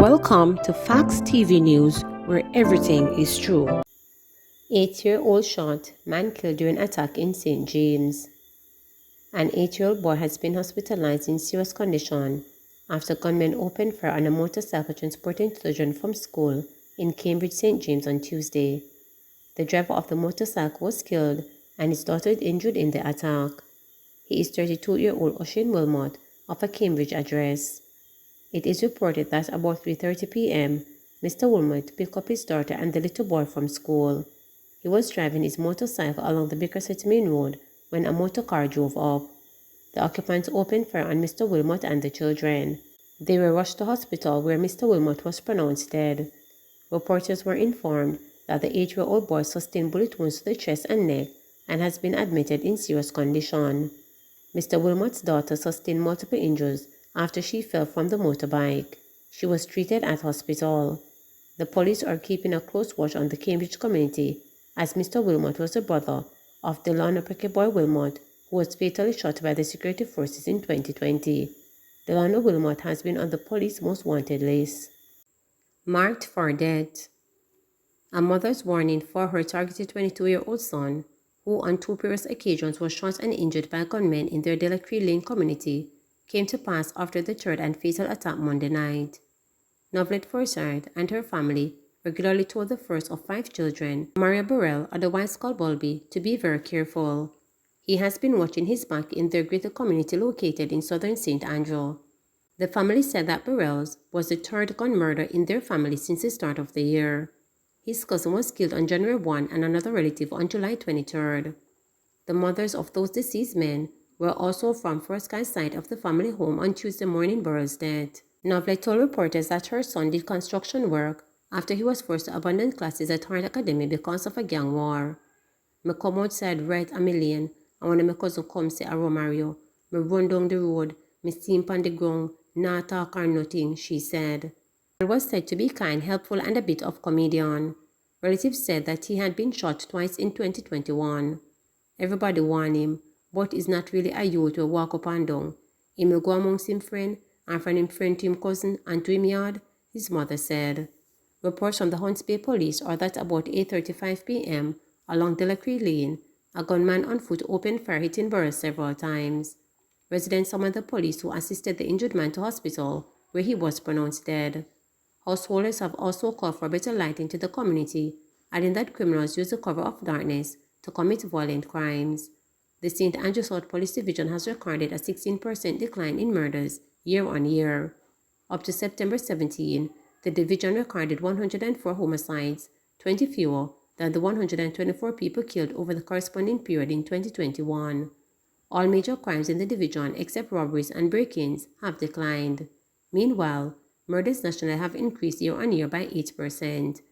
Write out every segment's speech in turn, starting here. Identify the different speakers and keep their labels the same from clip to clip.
Speaker 1: Welcome to Facts TV News, where everything is true. 8-year-old shot, man killed during attack in St. James. An 8-year-old boy has been hospitalized in serious condition after gunmen opened fire on a motorcycle transporting children from school in Cambridge, St. James on Tuesday. The driver of the motorcycle was killed and his daughter is injured in the attack. He is 32-year-old Ocean Wilmot of a Cambridge address. It is reported that about 3:30 p.m., Mr. Wilmot picked up his daughter and the little boy from school. He was driving his motorcycle along the Bickersett Main Road when a motor car drove up. The occupants opened fire on Mr. Wilmot and the children. They were rushed to hospital where Mr. Wilmot was pronounced dead. Reporters were informed that the 8-year-old boy sustained bullet wounds to the chest and neck and has been admitted in serious condition. Mr. Wilmot's daughter sustained multiple injuries after she fell from the motorbike. She was treated at hospital. The police are keeping a close watch on the Cambridge community as Mr. Wilmot was the brother of Delano Boy Wilmot, who was fatally shot by the security forces in 2020. Delano Wilmot has been on the police most wanted list. Marked for death. A mother's warning for her targeted 22-year-old son, who on 2 previous occasions was shot and injured by gunmen in their Delacree Lane community, came to pass after the third and fatal attack Monday night. Novelet Forsyth and her family regularly told the first of 5 children, Maria Burrell, otherwise called Bulby, to be very careful. He has been watching his back in their greater community located in southern St. Andrew. The family said that Burrell's was the 3rd gun murder in their family since the start of the year. His cousin was killed on January 1 and another relative on July 23rd. The mothers of those deceased men were also from First Sky's side of the family home on Tuesday morning Burrell's death. Novelet told reporters that her son did construction work after he was forced to abandon classes at Hart Academy because of a gang war. "Me come outside right a million, and when my cousin come say a Romario, me run down the road, me see him on the ground, not talk or nothing," she said. He was said to be kind, helpful, and a bit of comedian. Relatives said that he had been shot twice in 2021. Everybody warned him, but he's not really a youth to walk up and down. He will go amongst him friend, and from him friend to him cousin and to him yard, his mother said. Reports from the Hunts Bay police are that about 8:35 p.m. along Delacree Lane, a gunman on foot opened fire hitting Burrell several times. Residents summoned the police who assisted the injured man to hospital, where he was pronounced dead. Householders have also called for better light into the community, adding that criminals use the cover of darkness to commit violent crimes. The St. Andrew South Police Division has recorded a 16% decline in murders year on year. Up to September 17, the division recorded 104 homicides, 20 fewer than the 124 people killed over the corresponding period in 2021. All major crimes in the division, except robberies and break-ins, have declined. Meanwhile, murders nationally have increased year on year by 8%.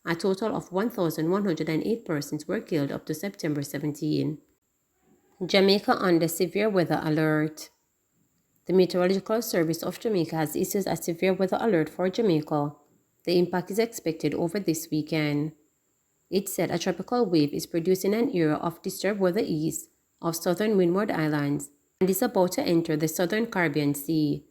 Speaker 1: A total of 1,108 persons were killed up to September 17. Jamaica under severe weather alert. The Meteorological Service of Jamaica has issued a severe weather alert for Jamaica. The impact is expected over this weekend. It said a tropical wave is producing an area of disturbed weather east of southern Windward Islands and is about to enter the southern Caribbean Sea.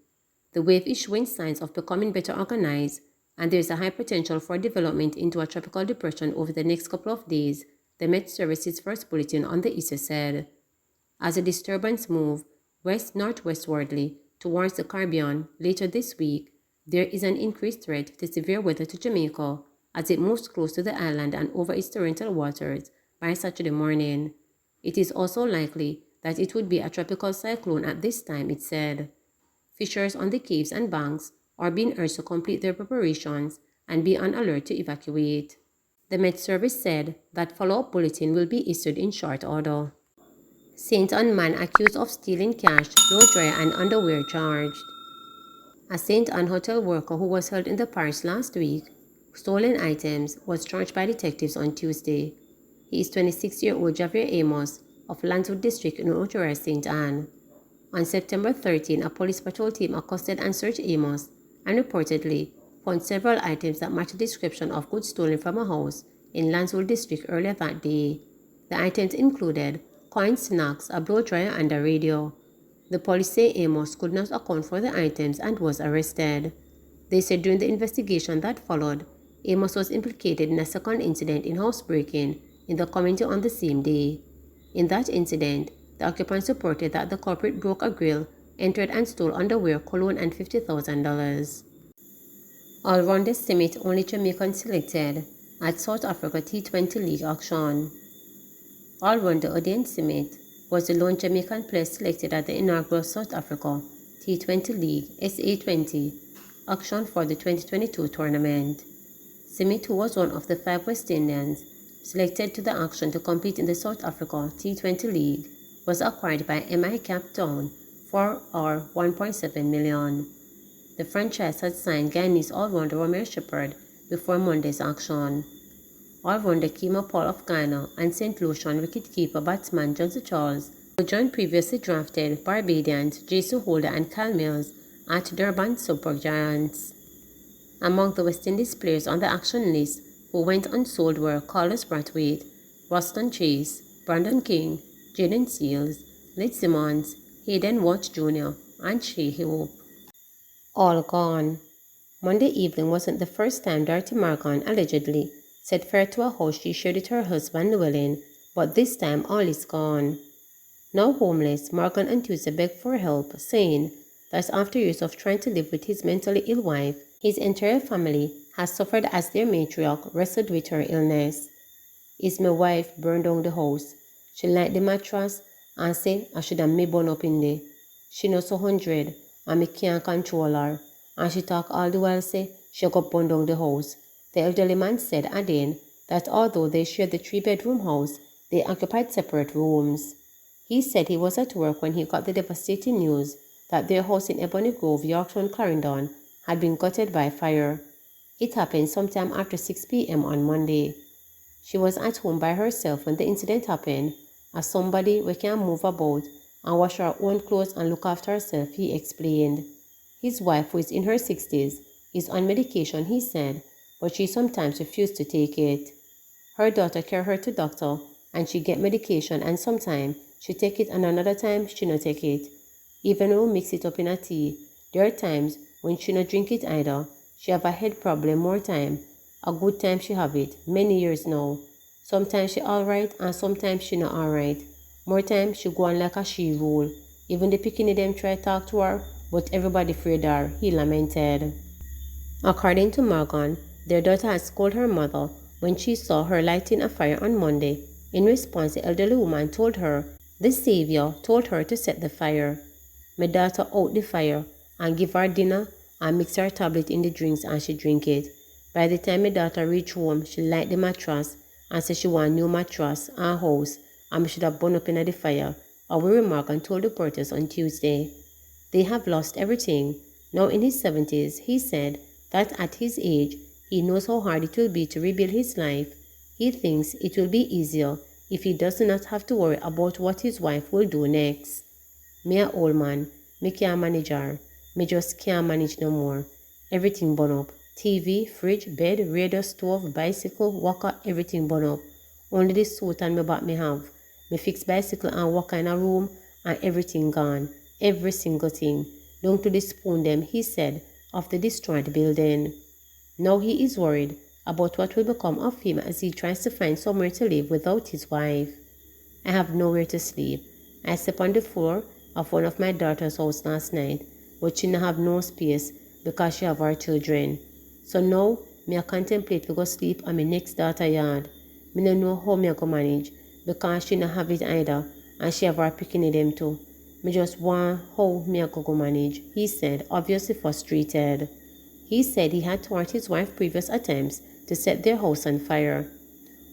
Speaker 1: The wave is showing signs of becoming better organized, and there is a high potential for development into a tropical depression over the next couple of days, the Met Service's first bulletin on the issue said. As the disturbance moves west-northwestwardly towards the Caribbean later this week, there is an increased threat to severe weather to Jamaica as it moves close to the island and over its torrential waters by Saturday morning. It is also likely that it would be a tropical cyclone at this time, it said. Fishers on the caves and banks are being urged to complete their preparations and be on alert to evacuate. The Met Service said that follow-up bulletin will be issued in short order. St. Ann man accused of stealing cash, blow dryer, and underwear charged. A St. Ann hotel worker who was held in the parish last week, stolen items, was charged by detectives on Tuesday. He is 26-year-old Javier Amos of Landswood District in Ochoa, St. Ann. On September 13, a police patrol team accosted and searched Amos and reportedly found several items that matched the description of goods stolen from a house in Landswood District earlier that day. The items included coins, snacks, a blow dryer, and a radio. The police say Amos could not account for the items and was arrested. They said during the investigation that followed, Amos was implicated in a second incident in housebreaking in the community on the same day. In that incident, the occupants reported that the culprit broke a grill, entered and stole underwear, cologne, and $50,000. All-rounder Smith only Jamaican selected at South Africa T20 League auction. All-rounder Odean Smith was the lone Jamaican player selected at the inaugural South Africa T20 League SA20 auction for the 2022 tournament. Smith, who was one of the 5 West Indians selected to the auction to compete in the South Africa T20 League, was acquired by MI Cape Town for $1.7 million. The franchise had signed Guyanese all-rounder Romeo Shepherd before Monday's auction. All-rounder Kimo Paul of Ghana and St. Lucian wicket-keeper batsman Johnson Charles who joined previously drafted Barbadians Jason Holder and Kyle Mills at Durban Super Giants. Among the West Indies players on the action list who went unsold were Carlos Brathwaite, Roston Chase, Brandon King, Jaden Seals, Liz Simmons, Hayden Watts Jr., and Shea Hope. All gone. Monday evening wasn't the first time Dorothy Morgan allegedly set fire to a house she shared with her husband Llewellyn, but this time all is gone. Now homeless, Morgan on Tuesday begged for help, saying that after years of trying to live with his mentally ill wife, his entire family has suffered as their matriarch wrestled with her illness. "Is my wife burned down the house. She liked the mattress and say I should have me burn up in there. She knows 100 and me can't control her. And she talk all the while say she go burn down the house." The elderly man said again that although they shared the 3-bedroom house, they occupied separate rooms. He said he was at work when he got the devastating news that their house in Ebony Grove, Yorktown, Clarendon, had been gutted by fire. It happened sometime after 6 p.m. on Monday. She was at home by herself when the incident happened, as somebody who can move about and wash her own clothes and look after herself, he explained. His wife, who is in her 60s, is on medication, he said, but she sometimes refused to take it. Her daughter carry her to doctor and she get medication, and sometimes she take it and another time she not take it. Even when we mix it up in a tea, there are times when she not drink it either. She have a head problem more time. A good time she have it, many years now. Sometimes she alright and sometimes she not alright. More time she go on like a she rule. Even the picking them try talk to her, but everybody afraid her, he lamented. According to Morgan, their daughter had scolded her mother when she saw her lighting a fire on Monday. In response, the elderly woman told her the savior told her to set the fire. My daughter out the fire and give her dinner and mix her tablet in the drinks and she drink it. By the time my daughter reached home, she light the mattress and said she want a new mattress and house and we should have burned up in the fire, our Morgan told reporters on Tuesday. They have lost everything. Now in his 70s, he said that at his age, he knows how hard it will be to rebuild his life. He thinks it will be easier if he does not have to worry about what his wife will do next. Me a old man, me can't manage her. Me just can't manage no more. Everything burn up. TV, fridge, bed, radio, stove, bicycle, walker, everything burn up. Only the suit and my back me have. Me fix bicycle and walker in a room and everything gone. Every single thing. Down to the spoon them, he said, of the destroyed building. Now he is worried about what will become of him as he tries to find somewhere to live without his wife. I have nowhere to sleep. I slept on the floor of one of my daughter's house last night, but she don't have no space because she have her children. So now, me a contemplate to go sleep on my next daughter yard. Me no know how me a go manage because she don't have it either and she have her picking them too. Me just want how me a go manage, he said, obviously frustrated. He said he had thwarted his wife's previous attempts to set their house on fire.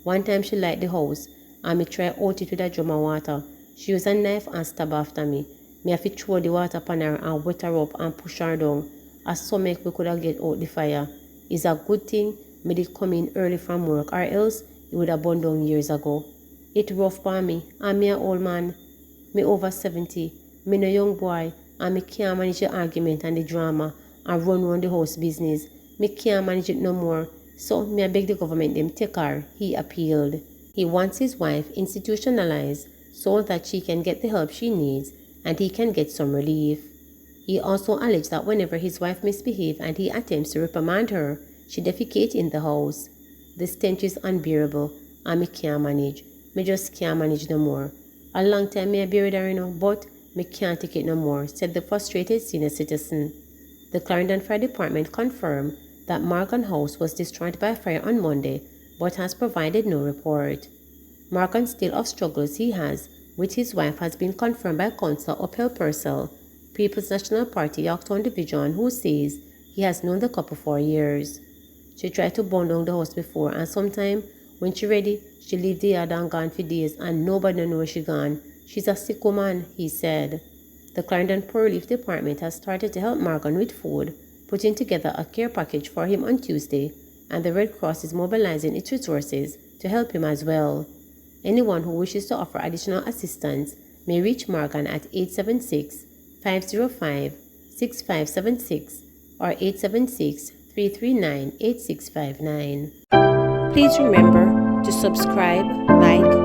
Speaker 1: One time she light the house and me try out it with a drum of water. She used a knife and stab after me. Me have to throw the water upon her and wet her up and push her down, as so make we could have get out the fire. It's a good thing me did come in early from work, or else it would have burned down years ago. It rough for me, and me a old man. Me over 70, me no young boy, and me can't manage the argument and the drama and run the house business. Me can't manage it no more, so me I beg the government them take her, he appealed. He wants his wife institutionalized so that she can get the help she needs and he can get some relief. He also alleged that whenever his wife misbehaves and he attempts to reprimand her, she defecates in the house. The stench is unbearable and me can't manage. Me just can't manage no more. A long time me I buried her, but me can't take it no more, said the frustrated senior citizen. The Clarendon Fire Department confirmed that Morgan House was destroyed by fire on Monday, but has provided no report. Morgan's tale of struggles he has with his wife has been confirmed by Councillor Uphill Purcell, People's National Party Yorktown Division, who says he has known the couple for years. She tried to burn down the house before, and sometime when she ready, she leave the yard and gone for days and nobody know where she gone. She's a sick woman, he said. The Clarendon Poor Relief Department has started to help Morgan with food, putting together a care package for him on Tuesday, and the Red Cross is mobilizing its resources to help him as well. Anyone who wishes to offer additional assistance may reach Morgan at 876-505-6576 or 876-339-8659. Please remember to subscribe, like,